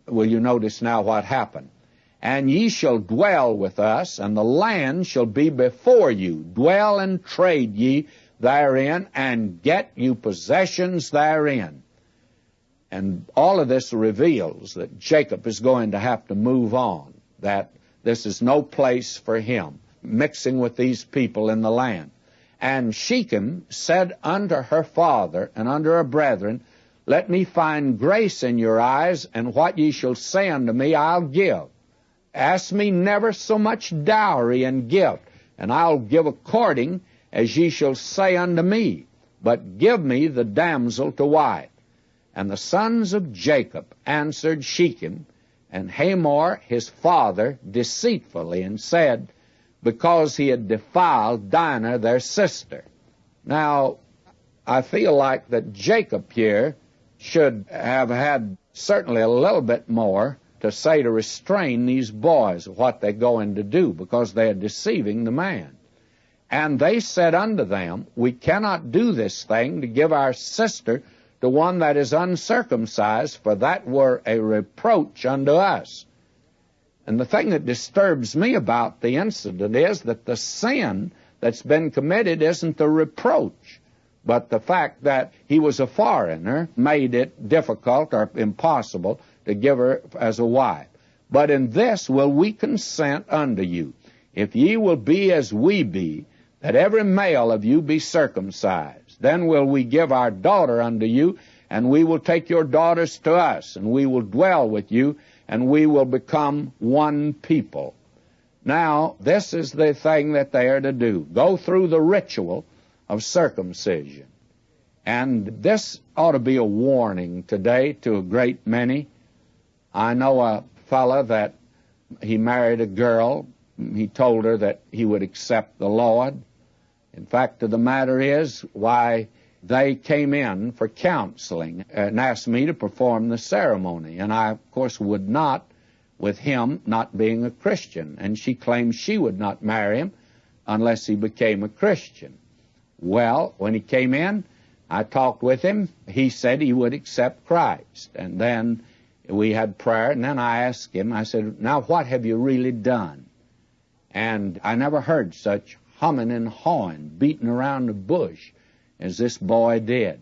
Will you notice now what happened? And ye shall dwell with us, and the land shall be before you. Dwell and trade ye therein, and get you possessions therein. And all of this reveals that Jacob is going to have to move on, that this is no place for him, mixing with these people in the land. And Shechem said unto her father and unto her brethren, Let me find grace in your eyes, and what ye shall say unto me I'll give. Ask me never so much dowry and gift, and I'll give according as ye shall say unto me. But give me the damsel to wife. And the sons of Jacob answered Shechem and Hamor his father deceitfully, and said, because he had defiled Dinah their sister. Now, I feel like that Jacob here should have had certainly a little bit more to say to restrain these boys of what they're going to do, because they are deceiving the man. And they said unto them, We cannot do this thing to give our sister to one that is uncircumcised, for that were a reproach unto us. And the thing that disturbs me about the incident is that the sin that's been committed isn't the reproach, but the fact that he was a foreigner made it difficult or impossible to give her as a wife. But in this will we consent unto you, if ye will be as we be, that every male of you be circumcised. Then will we give our daughter unto you, and we will take your daughters to us, and we will dwell with you, and we will become one people. Now, this is the thing that they are to do. Go through the ritual of circumcision. And this ought to be a warning today to a great many. I know a fellow that he married a girl. He told her that he would accept the Lord. In fact, the matter is, why, they came in for counseling and asked me to perform the ceremony. And I, of course, would not, with him not being a Christian. And she claimed she would not marry him unless he became a Christian. Well, when he came in, I talked with him. He said he would accept Christ. And then we had prayer, and then I asked him, I said, now what have you really done? And I never heard such humming and hawing, beating around the bush as this boy did.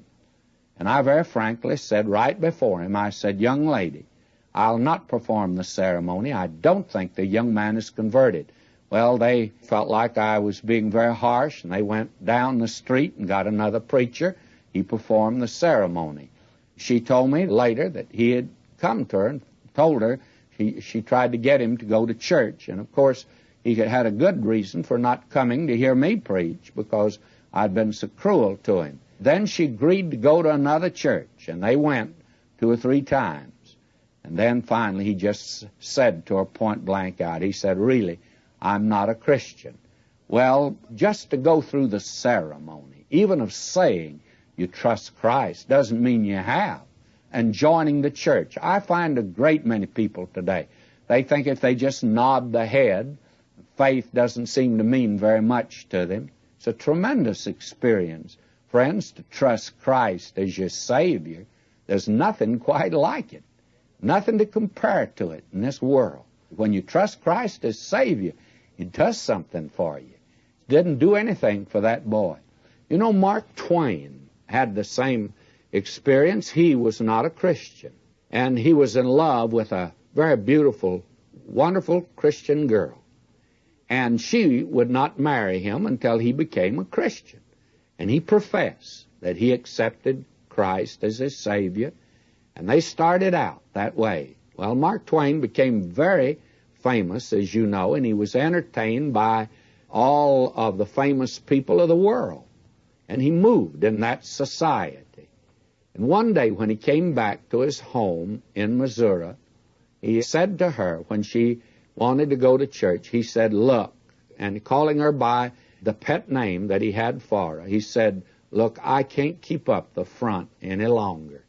And I very frankly said right before him, I said, young lady, I'll not perform the ceremony. I don't think the young man is converted. Well, they felt like I was being very harsh, and they went down the street and got another preacher. He performed the ceremony. She told me later that he had come to her and told her she tried to get him to go to church. And, of course, he had a good reason for not coming to hear me preach, because I'd been so cruel to him. Then she agreed to go to another church, and they went 2 or 3 times. And then finally he just said to her point blank out, he said, really, I'm not a Christian. Well, just to go through the ceremony, even of saying you trust Christ, doesn't mean you have. And joining the church. I find a great many people today, they think if they just nod the head, faith doesn't seem to mean very much to them. It's a tremendous experience, friends, to trust Christ as your Savior. There's nothing quite like it, nothing to compare to it in this world. When you trust Christ as Savior, He does something for you. He didn't do anything for that boy. You know, Mark Twain had the same experience. He was not a Christian, and he was in love with a very beautiful, wonderful Christian girl. And she would not marry him until he became a Christian. And he professed that he accepted Christ as his Savior, and they started out that way. Well, Mark Twain became very famous, as you know, and he was entertained by all of the famous people of the world. And he moved in that society. And one day when he came back to his home in Missouri, he said to her, when she wanted to go to church, he said, look, and calling her by the pet name that he had for her, he said, look, I can't keep up the front any longer.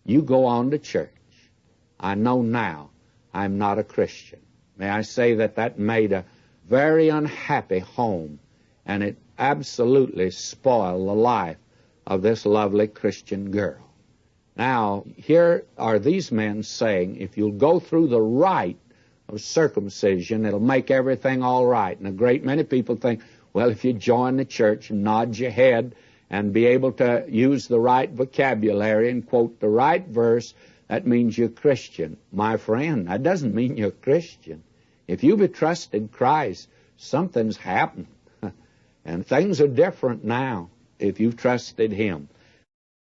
You go on to church. I know now I'm not a Christian. May I say that that made a very unhappy home, and it absolutely spoiled the life of this lovely Christian girl. Now, here are these men saying, if you'll go through the rite of circumcision, it'll make everything all right. And a great many people think, well, if you join the church and nod your head and be able to use the right vocabulary and quote the right verse, that means you're Christian. My friend, that doesn't mean you're Christian. If you've trusted Christ, something's happened. And things are different now if you've trusted Him.